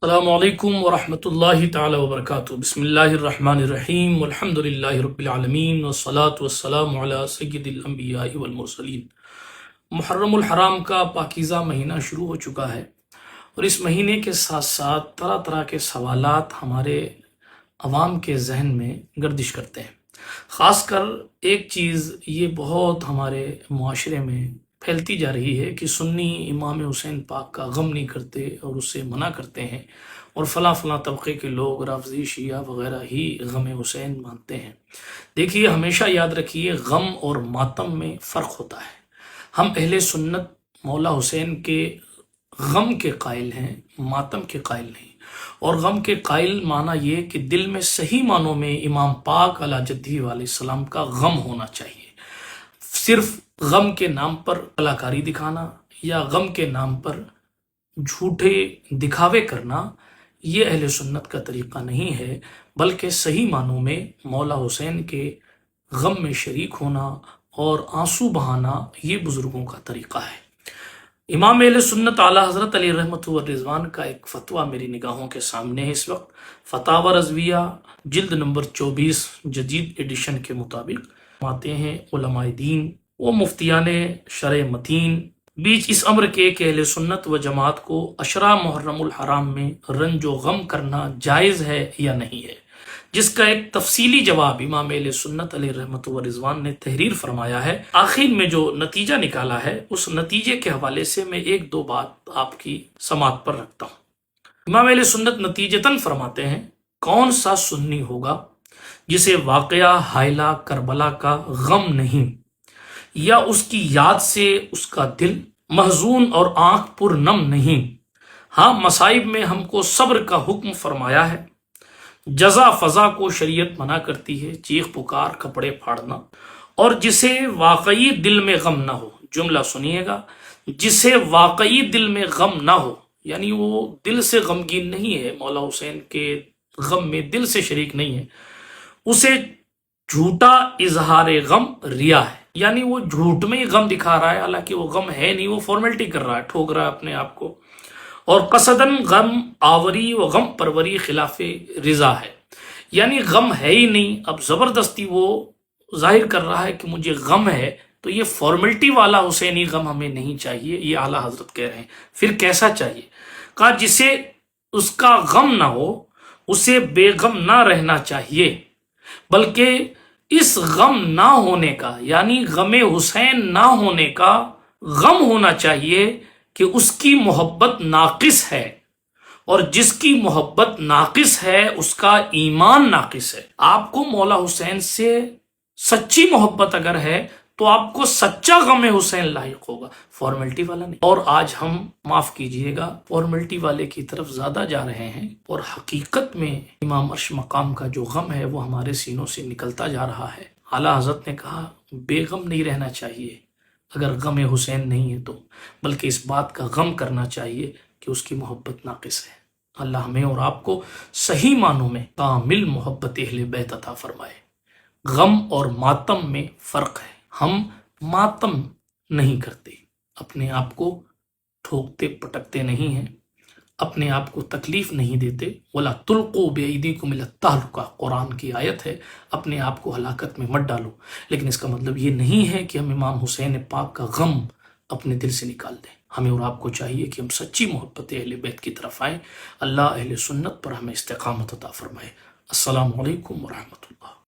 السلام علیکم ورحمۃ اللہ تعالی وبرکاتہ۔ بسم اللہ الرحمن الرحیم، والحمد للہ رب العالمین، والصلاة والسلام علی سید الانبیاء والمرسلین۔ محرم الحرام کا پاکیزہ مہینہ شروع ہو چکا ہے، اور اس مہینے کے ساتھ ساتھ طرح طرح کے سوالات ہمارے عوام کے ذہن میں گردش کرتے ہیں۔ خاص کر ایک چیز یہ بہت ہمارے معاشرے میں پھیلتی جا رہی ہے کہ سنی امام حسین پاک کا غم نہیں کرتے اور اسے منع کرتے ہیں، اور فلاں فلاں طبقے کے لوگ رافضی شیعہ وغیرہ ہی غم حسین مانتے ہیں۔ دیکھیے، ہمیشہ یاد رکھیے، غم اور ماتم میں فرق ہوتا ہے۔ ہم اہل سنت مولا حسین کے غم کے قائل ہیں، ماتم کے قائل نہیں۔ اور غم کے قائل معنی یہ کہ دل میں صحیح معنوں میں امام پاک علی جدہ علیہ السلام کا غم ہونا چاہیے۔ صرف غم کے نام پر کلاکاری دکھانا یا غم کے نام پر جھوٹے دکھاوے کرنا، یہ اہل سنت کا طریقہ نہیں ہے، بلکہ صحیح معنوں میں مولا حسین کے غم میں شریک ہونا اور آنسو بہانا یہ بزرگوں کا طریقہ ہے۔ امام اہل سنت اعلیٰ حضرت علی رحمۃ الرضوان کا ایک فتویٰ میری نگاہوں کے سامنے ہے اس وقت۔ فتاوی رضویہ جلد نمبر 24 جدید ایڈیشن کے مطابق آتے ہیں علماء دین و مفتیان شرع متین بیچ اس امر کے کہ اہل سنت و جماعت کو عشرہ محرم الحرام میں رنج و غم کرنا جائز ہے یا نہیں ہے، جس کا ایک تفصیلی جواب امام اہل سنت علیہ رحمۃ الرضوان نے تحریر فرمایا ہے۔ آخر میں جو نتیجہ نکالا ہے، اس نتیجے کے حوالے سے میں ایک دو بات آپ کی سماعت پر رکھتا ہوں۔ امام اہل سنت نتیجتاً فرماتے ہیں، کون سا سنی ہوگا جسے واقعہ حائلہ کربلا کا غم نہیں، یا اس کی یاد سے اس کا دل محزون اور آنکھ پر نم نہیں؟ ہاں، مصائب میں ہم کو صبر کا حکم فرمایا ہے، جزا فضا کو شریعت منع کرتی ہے، چیخ پکار کپڑے پھاڑنا، اور جسے واقعی دل میں غم نہ ہو، جملہ سنیے گا، جسے واقعی دل میں غم نہ ہو، یعنی وہ دل سے غمگین نہیں ہے، مولا حسین کے غم میں دل سے شریک نہیں ہے، اسے جھوٹا اظہار غم ریا ہے، یعنی وہ جھوٹ میں ہی غم دکھا رہا ہے، حالانکہ وہ غم ہے نہیں، وہ فارمیلٹی کر رہا ہے، ٹھوک رہا ہے اپنے آپ کو۔ اور قصدن غم آوری و غم پروری خلاف رضا ہے، یعنی غم ہے ہی نہیں، اب زبردستی وہ ظاہر کر رہا ہے کہ مجھے غم ہے، تو یہ فارمیلٹی والا حسینی غم ہمیں نہیں چاہیے، یہ اعلیٰ حضرت کہہ رہے ہیں۔ پھر کیسا چاہیے؟ کہا جسے اس کا غم نہ ہو، اسے بے غم نہ رہنا چاہیے، بلکہ اس غم نہ ہونے کا، یعنی غم حسین نہ ہونے کا غم ہونا چاہیے کہ اس کی محبت ناقص ہے، اور جس کی محبت ناقص ہے اس کا ایمان ناقص ہے۔ آپ کو مولا حسین سے سچی محبت اگر ہے تو آپ کو سچا غم حسین لاحق ہوگا، فارمیلٹی والا نہیں۔ اور آج ہم، معاف کیجئے گا، فارمیلٹی والے کی طرف زیادہ جا رہے ہیں، اور حقیقت میں امام عرش مقام کا جو غم ہے وہ ہمارے سینوں سے نکلتا جا رہا ہے۔ اعلیٰ حضرت نے کہا بے غم نہیں رہنا چاہیے اگر غم حسین نہیں ہے تو، بلکہ اس بات کا غم کرنا چاہیے کہ اس کی محبت ناقص ہے۔ اللہ ہمیں اور آپ کو صحیح معنوں میں کامل محبت اہل بیت عطا فرمائے۔ غم اور ماتم میں فرق ہے، ہم ماتم نہیں کرتے، اپنے آپ کو ٹھوکتے پٹکتے نہیں ہیں، اپنے آپ کو تکلیف نہیں دیتے۔ وَلَا تُلْقُوا بِأَيْدِيكُمْ إِلَى التَّهْلُكَةِ، قرآن کی آیت ہے، اپنے آپ کو ہلاکت میں مت ڈالو۔ لیکن اس کا مطلب یہ نہیں ہے کہ ہم امام حسین پاک کا غم اپنے دل سے نکال دیں۔ ہمیں اور آپ کو چاہیے کہ ہم سچی محبت اہل بیت کی طرف آئیں۔ اللہ اہل سنت پر ہمیں استقامت عطا فرمائے۔ السلام علیکم ورحمۃ اللہ۔